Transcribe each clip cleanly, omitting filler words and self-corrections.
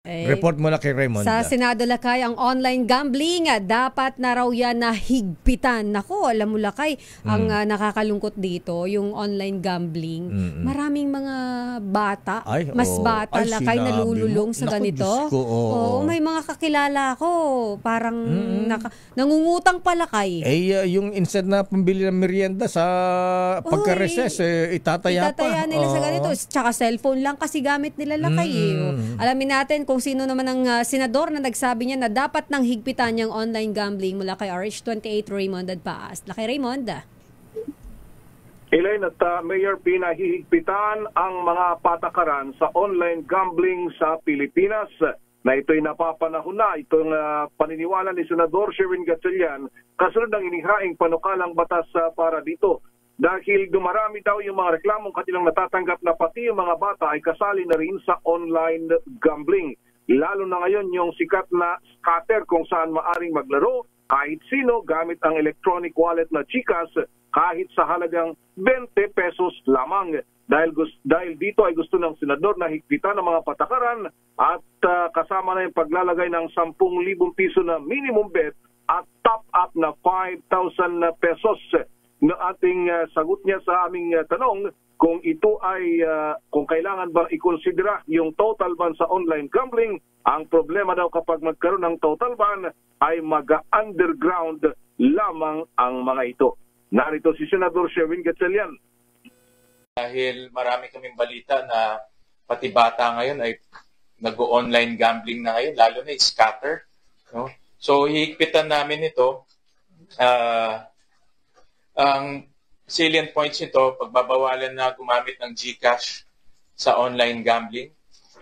Report mo na kay Raymond. Sa Senado Lakay, ang online gambling, dapat na raw yan na higpitan. Nako, alam mo Lakay, ang nakakalungkot dito, yung online gambling. Maraming mga bata, bata Lakay, nalululong sa ganito. Oo, may mga kakilala ko, parang nangungutang pa Lakay. Yung instead na pambili ng merienda sa pagka-recess, itataya nila sa ganito. Tsaka cellphone lang kasi gamit nila Lakay. Alamin natin kung sino naman ang senador na nagsabi niya na dapat nang higpitan yung online gambling mula kay RH28 Raymond Adpaas. Kay Raymond. Elaine at Mayor Pina, hihigpitan ang mga patakaran sa online gambling sa Pilipinas na ito'y napapanahon na. Itong paniniwala ni Senador Sherwin Gatchalian kasunod ng inihaing panukalang batas para dito. Dahil dumarami daw yung mga reklamong kanilang natatanggap na pati yung mga bata ay kasali na rin sa online gambling. Lalo na ngayon yung sikat na scatter kung saan maaring maglaro kahit sino gamit ang electronic wallet na GCash kahit sa halagang 20 pesos lamang. Dahil dito ay gusto ng senador na higpitan ng mga patakaran at kasama na yung paglalagay ng 10,000 piso na minimum bet at top up na 5,000 pesos. Na ating sagot niya sa aming tanong kung ito ay kung kailangan bang ikonsidera yung total ban sa online gambling. Ang problema daw kapag magkaroon ng total ban ay mag-underground lamang ang mga ito. Narito si Senador Sherwin Gatchalian. Dahil marami kaming balita na pati bata ngayon ay nag-online gambling na ngayon, lalo na scatter. No? So hihigpitan namin ito. Ang salient points nito, pagbabawalan na gumamit ng GCash sa online gambling.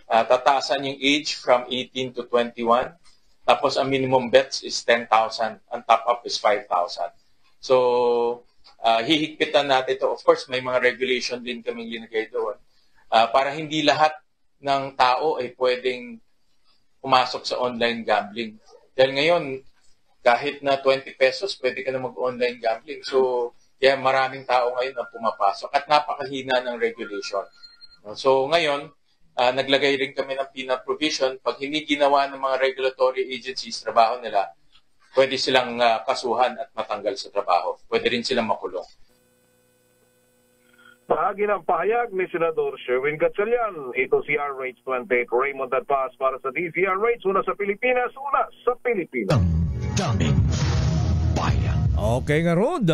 Tataasan yung age from 18 to 21. Tapos ang minimum bets is 10,000. Ang top up is 5,000. So, hihigpitan natin ito. Of course, may mga regulation din kaming linagay doon. Para hindi lahat ng tao ay pwedeng pumasok sa online gambling. Dahil ngayon, kahit na 20 pesos, pwede ka na mag-online gambling. So, maraming tao ngayon na pumapasok at napakahina ng regulation. So, ngayon, naglagay rin kami ng penal provision. Pag hindi ginawa ng mga regulatory agencies trabaho nila, pwede silang kasuhan at matanggal sa trabaho. Pwede rin silang makulong. Bahagi ng pahayag ni Senador Sherwin Gatchalian. Ito si RH28 Raymond Adpaas para sa DZRH. Una sa Pilipinas, una sa Pilipinas. Okay nga Rod,